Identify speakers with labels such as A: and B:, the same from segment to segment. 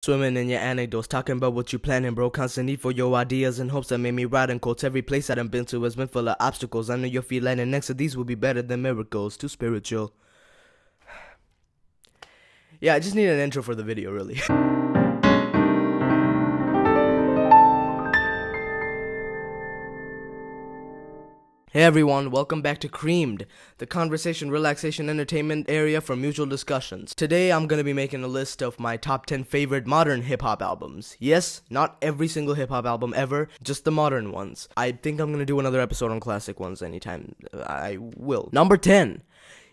A: Swimming in your anecdotes, talking about what you planning, bro. Constant need for your ideas and hopes that made me write in quotes. Every place that I've been to has been full of obstacles. I know your feet landing next to these will be better than miracles. Too spiritual. Yeah, I just need an intro for the video, really. Hey everyone, welcome back to Creamed, the conversation, relaxation, entertainment area for mutual discussions. Today I'm gonna be making a list of my top 10 favorite modern hip-hop albums. Yes, not every single hip-hop album ever, just the modern ones. I think I'm gonna do another episode on classic ones anytime. I will. Number 10.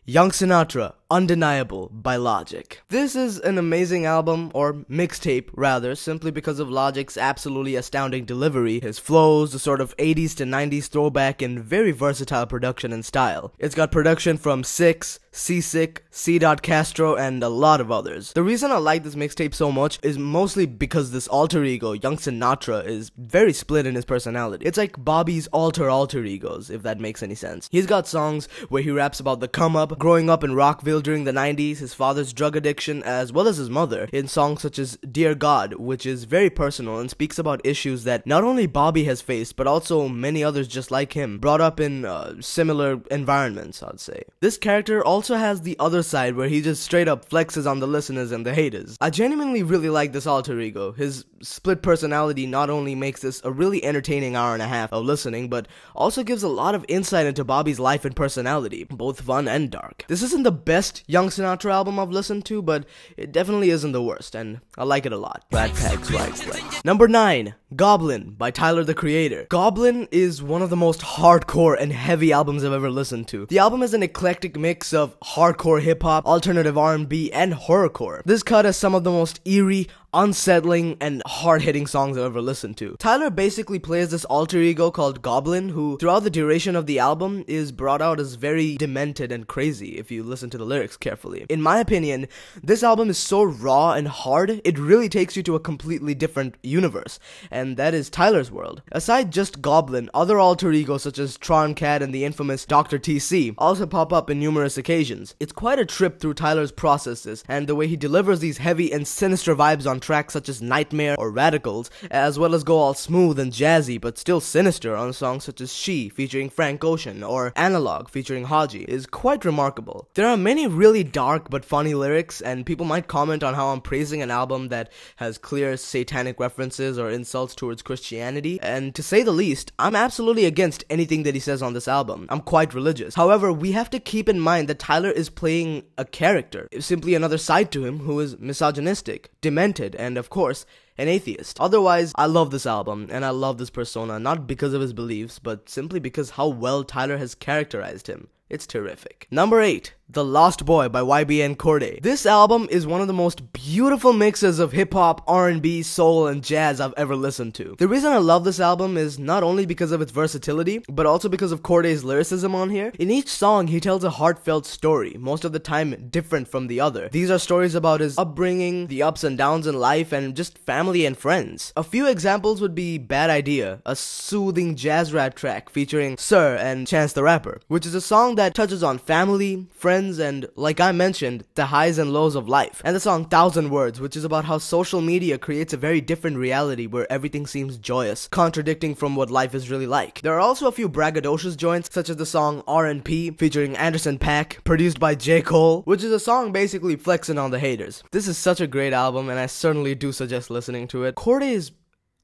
A: Young Sinatra, Undeniable by Logic. This is an amazing album, or mixtape rather, simply because of Logic's absolutely astounding delivery, his flows, the sort of 80s to 90s throwback, and very versatile production and style. It's got production from Six, Seasick, C. Castro, and a lot of others. The reason I like this mixtape so much is mostly because this alter ego, Young Sinatra, is very split in his personality. It's like Bobby's alter egos, if that makes any sense. He's got songs where he raps about the come-up, growing up in Rockville during the 90s, his father's drug addiction, as well as his mother, in songs such as Dear God, which is very personal and speaks about issues that not only Bobby has faced, but also many others just like him, brought up in similar environments, I'd say. This character also has the other side where he just straight up flexes on the listeners and the haters. I genuinely really like this alter ego. His split personality not only makes this a really entertaining hour and a half of listening, but also gives a lot of insight into Bobby's life and personality, both fun and dark. This isn't the best Young Sinatra album I've listened to, but it definitely isn't the worst, and I like it a lot. Brad Pack swag flex. Number 9. Goblin by Tyler the Creator. Goblin is one of the most hardcore and heavy albums I've ever listened to. The album is an eclectic mix of hardcore hip-hop, alternative R&B, and horrorcore. This cut has some of the most eerie, unsettling, and hard-hitting songs I've ever listened to. Tyler basically plays this alter ego called Goblin, who throughout the duration of the album is brought out as very demented and crazy if you listen to the lyrics carefully. In my opinion, this album is so raw and hard, it really takes you to a completely different universe, and that is Tyler's world. Aside just Goblin, other alter egos such as Tron Cat and the infamous Dr. TC also pop up in numerous occasions. It's quite a trip through Tyler's processes, and the way he delivers these heavy and sinister vibes on tracks such as Nightmare or Radicals, as well as go all smooth and jazzy but still sinister on songs such as She featuring Frank Ocean or Analog featuring Haji, is quite remarkable. There are many really dark but funny lyrics, and people might comment on how I'm praising an album that has clear satanic references or insults towards Christianity, and to say the least, I'm absolutely against anything that he says on this album. I'm quite religious. However, we have to keep in mind that Tyler is playing a character, simply another side to him who is misogynistic, demented, and of course, an atheist. Otherwise, I love this album, and I love this persona, not because of his beliefs, but simply because how well Tyler has characterized him. It's terrific. Number 8. The Lost Boy by YBN Cordae. This album is one of the most beautiful mixes of hip-hop, R&B, soul, and jazz I've ever listened to. The reason I love this album is not only because of its versatility, but also because of Cordae's lyricism on here. In each song, he tells a heartfelt story, most of the time different from the other. These are stories about his upbringing, the ups and downs in life, and just family and friends. A few examples would be Bad Idea, a soothing jazz rap track featuring Sir and Chance the Rapper, which is a song that touches on family, friends, and, like I mentioned, the highs and lows of life. And the song 1,000 Words, which is about how social media creates a very different reality where everything seems joyous, contradicting from what life is really like. There are also a few braggadocious joints, such as the song R&P, featuring Anderson .Paak, produced by J. Cole, which is a song basically flexing on the haters. This is such a great album, and I certainly do suggest listening to it. Cordae's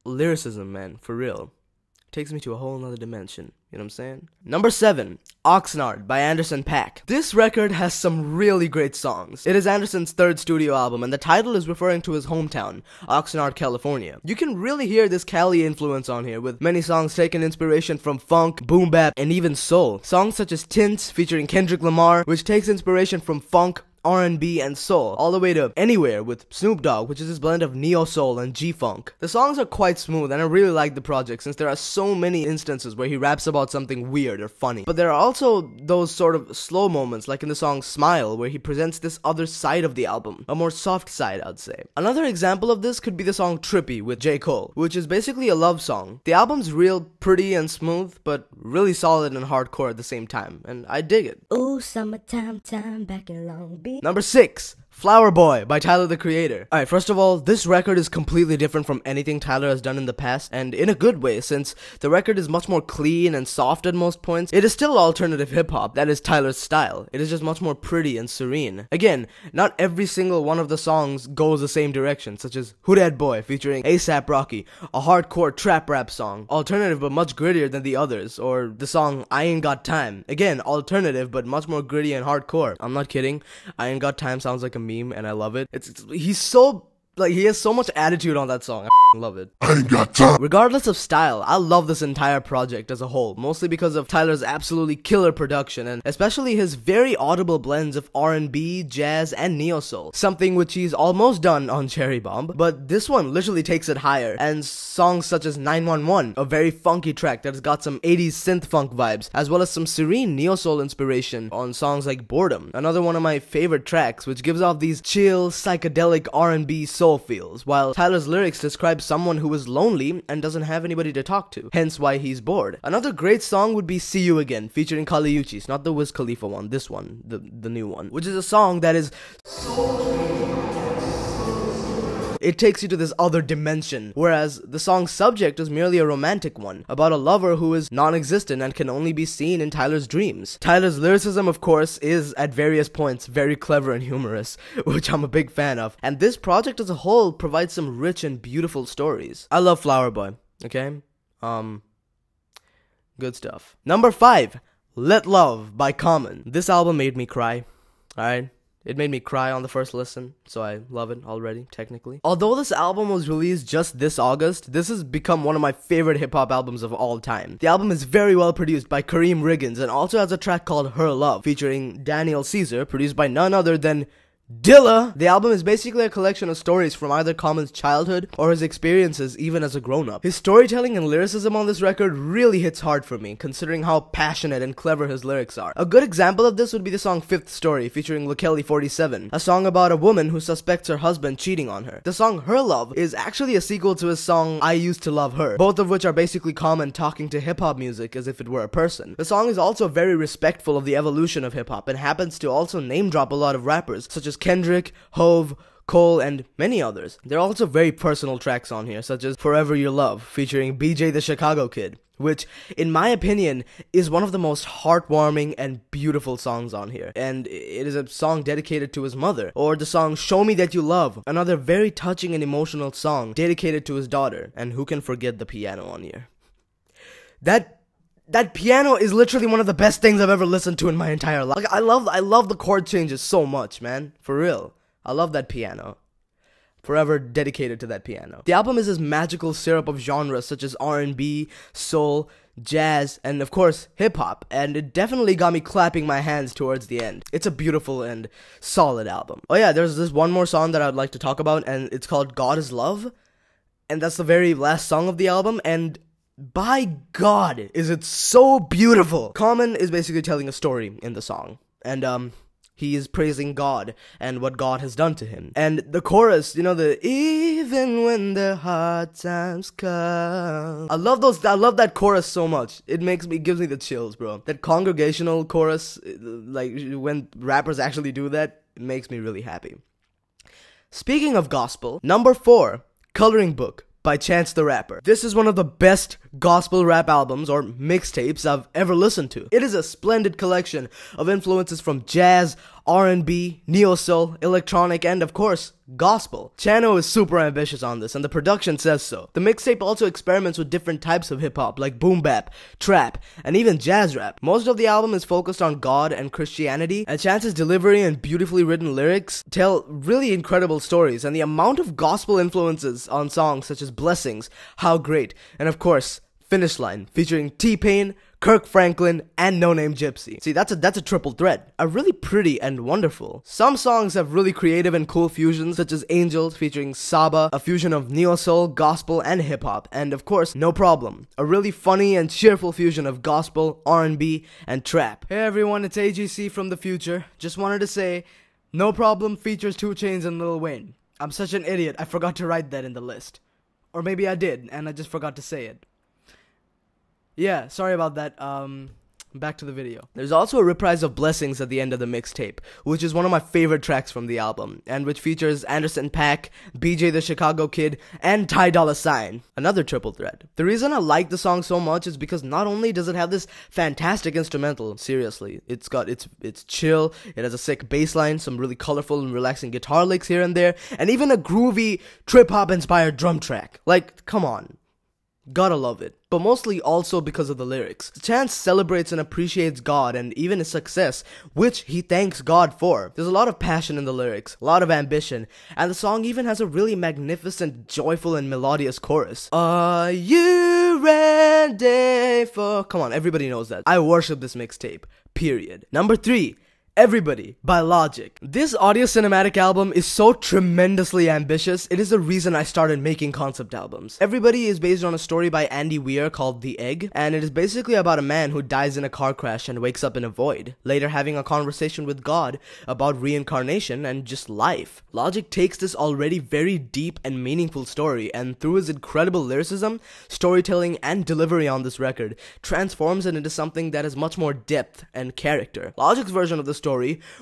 A: lyricism, man, for real, takes me to a whole nother dimension. You know what I'm saying? Number 7. Oxnard by Anderson .Paak. This record has some really great songs. It is Anderson's third studio album, and the title is referring to his hometown, Oxnard, California. You can really hear this Cali influence on here, with many songs taking inspiration from funk, boom bap, and even soul. Songs such as Tints featuring Kendrick Lamar, which takes inspiration from funk, R&B, and soul, all the way to Anywhere with Snoop Dogg, which is his blend of neo-soul and G-funk. The songs are quite smooth, and I really like the project since there are so many instances where he raps about something weird or funny. But there are also those sort of slow moments, like in the song Smile, where he presents this other side of the album, a more soft side, I'd say. Another example of this could be the song Trippy with J. Cole, which is basically a love song. The album's real pretty and smooth, but really solid and hardcore at the same time, and I dig it.
B: Ooh, summertime, time back in Long Beach.
A: Number 6. Flower Boy by Tyler the Creator. Alright, first of all, this record is completely different from anything Tyler has done in the past, and in a good way, since the record is much more clean and soft at most points. It is still alternative hip-hop, that is Tyler's style. It is just much more pretty and serene. Again, not every single one of the songs goes the same direction, such as Who Dat Boy featuring A$AP Rocky, a hardcore trap rap song, alternative but much grittier than the others, or the song I Ain't Got Time, again, alternative but much more gritty and hardcore. I'm not kidding, I Ain't Got Time sounds like a meme and I love it. He's so, like, he has so much attitude on that song. I love it. I ain't got time. Regardless of style, I love this entire project as a whole, mostly because of Tyler's absolutely killer production and especially his very audible blends of R&B, jazz, and neo-soul, something which he's almost done on Cherry Bomb, but this one literally takes it higher, and songs such as 911, a very funky track that's got some 80s synth funk vibes, as well as some serene neo-soul inspiration on songs like Boredom, another one of my favorite tracks, which gives off these chill, psychedelic R&B soul feels, while Tyler's lyrics describe someone who is lonely and doesn't have anybody to talk to, hence why he's bored. Another great song would be See You Again, featuring Kali Uchis, not the Wiz Khalifa one, this one, the new one, which is a song that is it takes you to this other dimension, whereas the song's subject is merely a romantic one, about a lover who is non-existent and can only be seen in Tyler's dreams. Tyler's lyricism, of course, is at various points very clever and humorous, which I'm a big fan of, and this project as a whole provides some rich and beautiful stories. I love Flower Boy, okay? Good stuff. Number 5, Let Love by Common. This album made me cry, alright? It made me cry on the first listen, so I love it already, technically. Although this album was released just this August, this has become one of my favorite hip-hop albums of all time. The album is very well produced by Kareem Riggins and also has a track called Her Love, featuring Daniel Caesar, produced by none other than Dilla. The album is basically a collection of stories from either Common's childhood or his experiences even as a grown-up. His storytelling and lyricism on this record really hits hard for me, considering how passionate and clever his lyrics are. A good example of this would be the song Fifth Story, featuring Kelly 47, a song about a woman who suspects her husband cheating on her. The song Her Love is actually a sequel to his song I Used to Love Her, both of which are basically Common talking to hip-hop music as if it were a person. The song is also very respectful of the evolution of hip-hop and happens to also name-drop a lot of rappers, such as Kendrick, Hove, Cole, and many others. There are also very personal tracks on here, such as Forever Your Love, featuring BJ the Chicago Kid, which, in my opinion, is one of the most heartwarming and beautiful songs on here, and it is a song dedicated to his mother. Or the song Show Me That You Love, another very touching and emotional song dedicated to his daughter, and who can forget the piano on here. That piano is literally one of the best things I've ever listened to in my entire life. Like, I love the chord changes so much, man. For real. I love that piano. Forever dedicated to that piano. The album is this magical syrup of genres such as R&B, soul, jazz, and of course, hip-hop, and it definitely got me clapping my hands towards the end. It's a beautiful and solid album. Oh yeah, there's this one more song that I'd like to talk about, and it's called God Is Love, and that's the very last song of the album, and by God, is it so beautiful. Common is basically telling a story in the song, and he is praising God and what God has done to him. And the chorus, you know, the even when the hard times come. I love that chorus so much. It gives me the chills, bro. That congregational chorus, like when rappers actually do that, it makes me really happy. Speaking of gospel, number 4, Coloring Book by Chance the Rapper. This is one of the best gospel rap albums or mixtapes I've ever listened to. It is a splendid collection of influences from jazz, R&B, neo-soul, electronic, and of course, gospel. Chano is super ambitious on this, and the production says so. The mixtape also experiments with different types of hip-hop, like boom bap, trap, and even jazz rap. Most of the album is focused on God and Christianity, and Chance's delivery and beautifully written lyrics tell really incredible stories, and the amount of gospel influences on songs such as Blessings, How Great, and of course, Finish Line, featuring T-Pain, Kirk Franklin, and No Name Gypsy. See, that's a triple threat. Are really pretty and wonderful. Some songs have really creative and cool fusions, such as Angels featuring Saba, a fusion of neo-soul, gospel, and hip-hop, and of course, No Problem, a really funny and cheerful fusion of gospel, R&B, and trap. Hey everyone, it's AGC from the future. Just wanted to say, No Problem features 2 Chainz and Lil Wayne. I'm such an idiot, I forgot to write that in the list. Or maybe I did, and I just forgot to say it. Yeah, sorry about that. back to the video. There's also a reprise of Blessings at the end of the mixtape, which is one of my favorite tracks from the album, and which features Anderson .Paak, BJ the Chicago Kid, and Ty Dolla $ign, another triple threat. The reason I like the song so much is because not only does it have this fantastic instrumental, seriously, it's chill, it has a sick bass line, some really colorful and relaxing guitar licks here and there, and even a groovy trip-hop inspired drum track. Like, come on. Gotta love it. But mostly also because of the lyrics. Chance celebrates and appreciates God and even his success, which he thanks God for. There's a lot of passion in the lyrics, a lot of ambition, and the song even has a really magnificent, joyful, and melodious chorus. Are you ready for... Come on, everybody knows that. I worship this mixtape. Period. Number 3. Everybody by Logic. This audio cinematic album is so tremendously ambitious, it is the reason I started making concept albums. Everybody is based on a story by Andy Weir called The Egg, and it is basically about a man who dies in a car crash and wakes up in a void, later having a conversation with God about reincarnation and just life. Logic takes this already very deep and meaningful story, and through his incredible lyricism, storytelling, and delivery on this record, transforms it into something that has much more depth and character. Logic's version of the story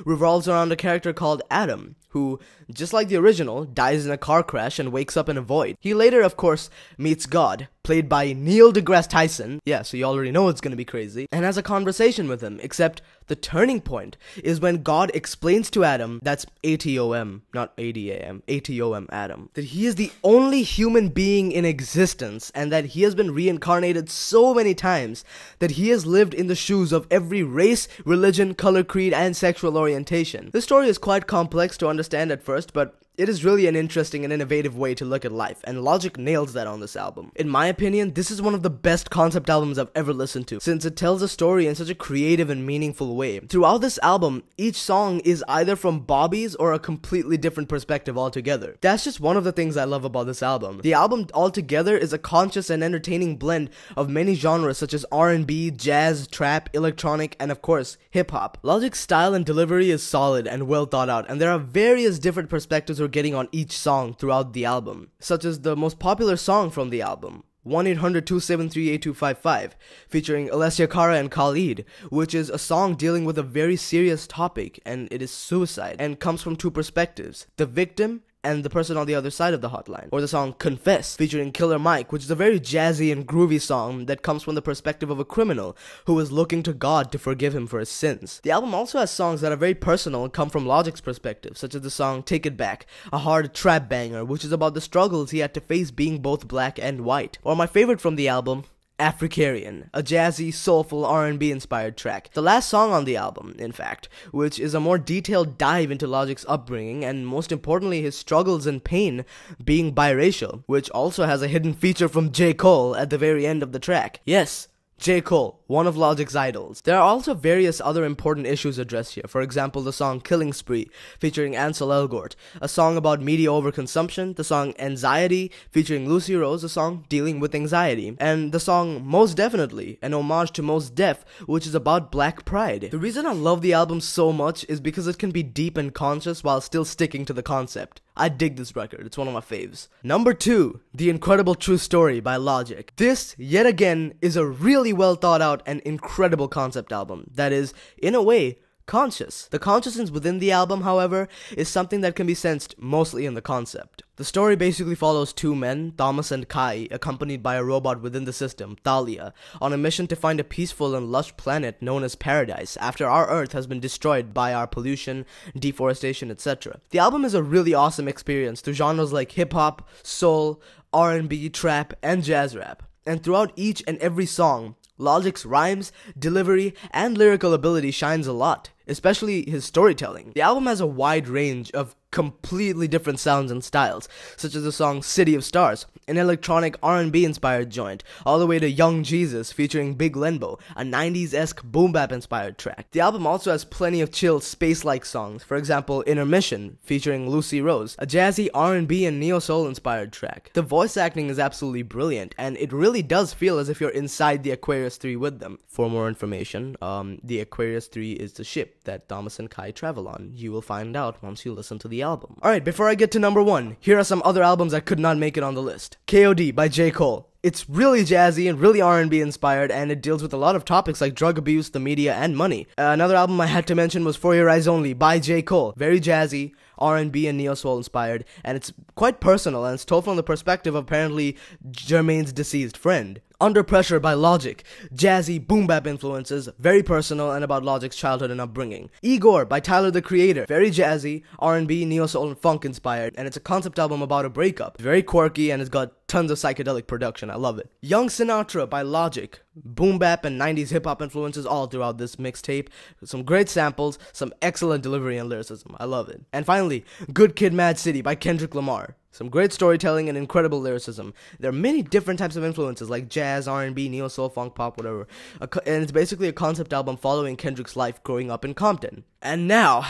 A: revolves around a character called Adam, who, just like the original, dies in a car crash and wakes up in a void. He later, of course, meets God, played by Neil deGrasse Tyson, yeah, so you already know it's gonna be crazy, and has a conversation with him, except the turning point is when God explains to Adam, that's A-T-O-M, not A-D-A-M, A-T-O-M, Adam, that he is the only human being in existence, and that he has been reincarnated so many times that he has lived in the shoes of every race, religion, color, creed, and sexual orientation. This story is quite complex to understand at first, but it is really an interesting and innovative way to look at life, and Logic nails that on this album. In my opinion, this is one of the best concept albums I've ever listened to, since it tells a story in such a creative and meaningful way. Throughout this album, each song is either from Bobby's or a completely different perspective altogether. That's just one of the things I love about this album. The album altogether is a conscious and entertaining blend of many genres such as R&B, jazz, trap, electronic, and of course, hip-hop. Logic's style and delivery is solid and well thought out, and there are various different perspectives we're getting on each song throughout the album, such as the most popular song from the album, 1-800-273-8255, featuring Alessia Cara and Khalid, which is a song dealing with a very serious topic, and it is suicide, and comes from two perspectives, the victim and the person on the other side of the hotline. Or the song Confess, featuring Killer Mike, which is a very jazzy and groovy song that comes from the perspective of a criminal who is looking to God to forgive him for his sins. The album also has songs that are very personal and come from Logic's perspective, such as the song Take It Back, a hard trap banger, which is about the struggles he had to face being both black and white. Or my favorite from the album, Africarian, a jazzy, soulful, R&B inspired track. The last song on the album, in fact, which is a more detailed dive into Logic's upbringing and most importantly his struggles and pain being biracial, which also has a hidden feature from J. Cole at the very end of the track. Yes, J. Cole, one of Logic's idols. There are also various other important issues addressed here. For example, the song Killing Spree, featuring Ansel Elgort, a song about media overconsumption, the song Anxiety, featuring Lucy Rose, a song dealing with anxiety, and the song Most Definitely, an homage to Mos Def, which is about black pride. The reason I love the album so much is because it can be deep and conscious while still sticking to the concept. I dig this record, it's one of my faves. Number 2, The Incredible True Story by Logic. This, yet again, is a really well thought out and incredible concept album that is, in a way, conscious. The consciousness within the album, however, is something that can be sensed mostly in the concept. The story basically follows two men, Thomas and Kai, accompanied by a robot within the system, Thalia, on a mission to find a peaceful and lush planet known as Paradise after our Earth has been destroyed by our pollution, deforestation, etc. The album is a really awesome experience through genres like hip-hop, soul, R&B, trap, and jazz rap. And throughout each and every song, Logic's rhymes, delivery, and lyrical ability shines a lot, especially his storytelling. The album has a wide range of completely different sounds and styles, such as the song City of Stars, an electronic R&B inspired joint, all the way to Young Jesus featuring Big Lenbo, a 90s-esque boom-bap inspired track. The album also has plenty of chill, space-like songs, for example, Intermission featuring Lucy Rose, a jazzy R&B and neo-soul inspired track. The voice acting is absolutely brilliant, and it really does feel as if you're inside the Aquarius 3 with them. For more information, the Aquarius 3 is the ship that Thomas and Kai travel on. You will find out once you listen to the album. Alright, before I get to number 1, here are some other albums that could not make it on the list. KOD by J. Cole. It's really jazzy and really R&B inspired, and it deals with a lot of topics like drug abuse, the media, and money. Another album I had to mention was For Your Eyes Only by J. Cole. Very jazzy, R&B and neo-soul inspired, and it's quite personal, and it's told from the perspective of apparently Jermaine's deceased friend. Under Pressure by Logic, jazzy boom bap influences, very personal and about Logic's childhood and upbringing. Igor by Tyler the Creator, very jazzy, R&B, neo-soul and funk inspired, and it's a concept album about a breakup. Very quirky and it's got tons of psychedelic production, I love it. Young Sinatra by Logic, boom bap and 90s hip hop influences all throughout this mixtape. Some great samples, some excellent delivery and lyricism, I love it. And finally, Good Kid Mad City by Kendrick Lamar. Some great storytelling and incredible lyricism. There are many different types of influences like jazz, R&B, neo-soul, funk, pop, whatever. And it's basically a concept album following Kendrick's life growing up in Compton. And now,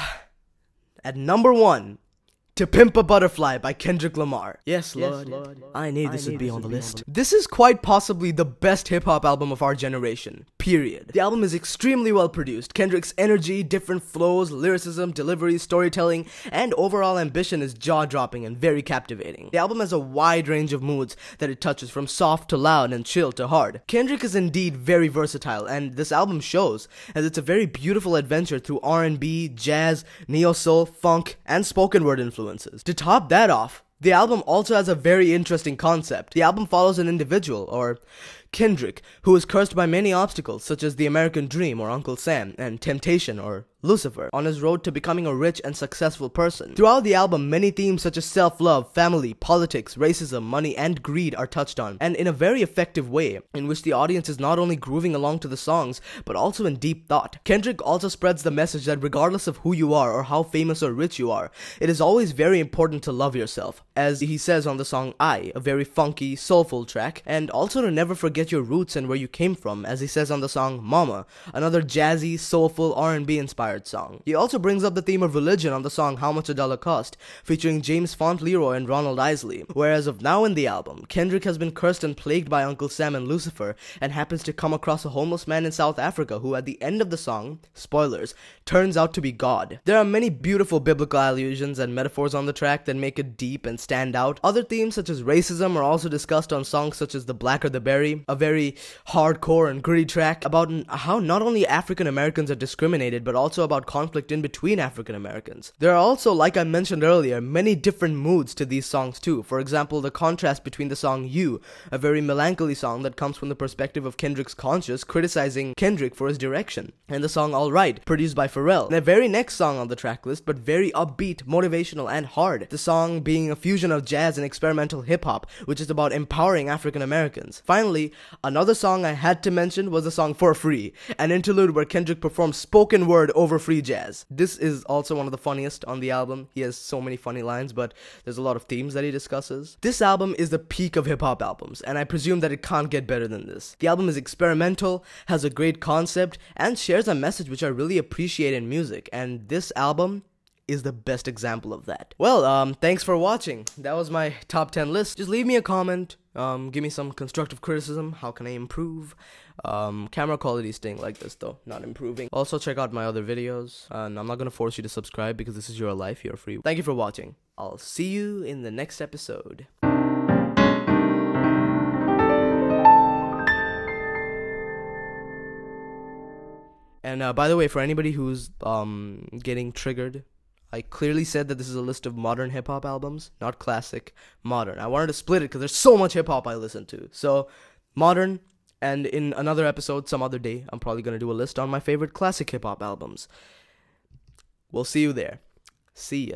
A: at number 1, To Pimp a Butterfly by Kendrick Lamar. Yes, Lord. I knew this would be on the list. This is quite possibly the best hip-hop album of our generation. Period. The album is extremely well produced. Kendrick's energy, different flows, lyricism, delivery, storytelling, and overall ambition is jaw-dropping and very captivating. The album has a wide range of moods that it touches, from soft to loud and chill to hard. Kendrick is indeed very versatile, and this album shows, as it's a very beautiful adventure through R&B, jazz, neo-soul, funk, and spoken word influences. To top that off, the album also has a very interesting concept. The album follows an individual, or Kendrick, who is cursed by many obstacles such as the American dream or Uncle Sam, and temptation or Lucifer, on his road to becoming a rich and successful person. Throughout the album, many themes such as self-love, family, politics, racism, money, and greed are touched on, and in a very effective way, in which the audience is not only grooving along to the songs, but also in deep thought. Kendrick also spreads the message that regardless of who you are or how famous or rich you are, it is always very important to love yourself, as he says on the song I, a very funky, soulful track, and also to never forget your roots and where you came from, as he says on the song Mama, another jazzy, soulful, R&B inspired song. He also brings up the theme of religion on the song How Much a Dollar Cost, featuring James Fauntleroy and Ronald Isley, whereas of now in the album, Kendrick has been cursed and plagued by Uncle Sam and Lucifer, and happens to come across a homeless man in South Africa who at the end of the song, spoilers, turns out to be God. There are many beautiful biblical allusions and metaphors on the track that make it deep and stand out. Other themes such as racism are also discussed on songs such as The Blacker the Berry, a very hardcore and gritty track about how not only African Americans are discriminated, but also about conflict in between African Americans. There are also, like I mentioned earlier, many different moods to these songs too. For example, the contrast between the song You, a very melancholy song that comes from the perspective of Kendrick's conscience criticizing Kendrick for his direction, and the song Alright, produced by Pharrell. The very next song on the track list, but very upbeat, motivational, and hard. The song being a fusion of jazz and experimental hip-hop, which is about empowering African Americans. Finally, another song I had to mention was the song For Free, an interlude where Kendrick performs spoken word over free jazz. This is also one of the funniest on the album. He has so many funny lines, but there's a lot of themes that he discusses. This album is the peak of hip-hop albums, and I presume that it can't get better than this. The album is experimental, has a great concept, and shares a message which I really appreciate in music, and this album is the best example of that. Well, thanks for watching. That was my top 10 list. Just leave me a comment, give me some constructive criticism. How can I improve? Camera quality is staying like this though, not improving. Also check out my other videos, and I'm not gonna force you to subscribe because this is your life, you're free. Thank you for watching. I'll see you in the next episode. And by the way, for anybody who's getting triggered, I clearly said that this is a list of modern hip-hop albums, not classic, modern. I wanted to split it because there's so much hip-hop I listen to. So, modern, and in another episode, some other day, I'm probably going to do a list on my favorite classic hip-hop albums. We'll see you there. See ya.